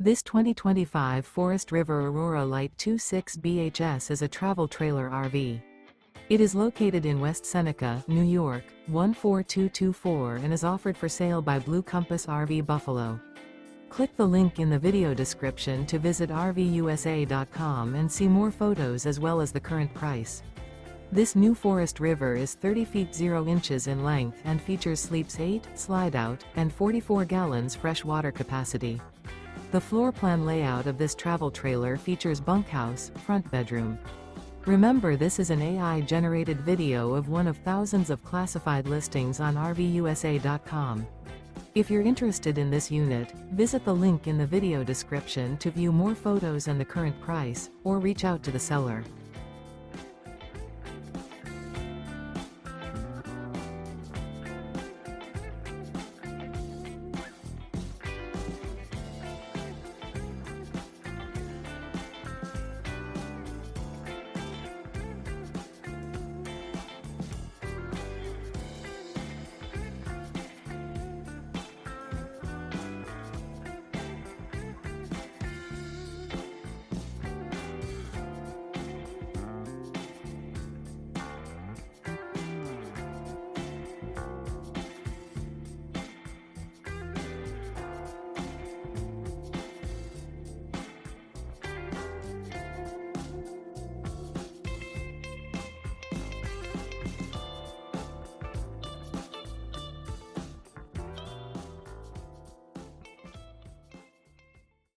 This 2025 Forest River Aurora Light 26 BHS is a travel trailer RV. It is located in West Seneca, New York, 14224 and is offered for sale by Blue Compass RV Buffalo. Click the link in the video description to visit RVUSA.com and see more photos as well as the current price. This new Forest River is 30 feet 0 inches in length and features sleeps 8, Slideout, and 44 gallons fresh water capacity. The floor plan layout of this travel trailer features bunkhouse, front bedroom. Remember, this is an AI-generated video of one of thousands of classified listings on RVUSA.com. If you're interested in this unit, visit the link in the video description to view more photos and the current price, or reach out to the seller.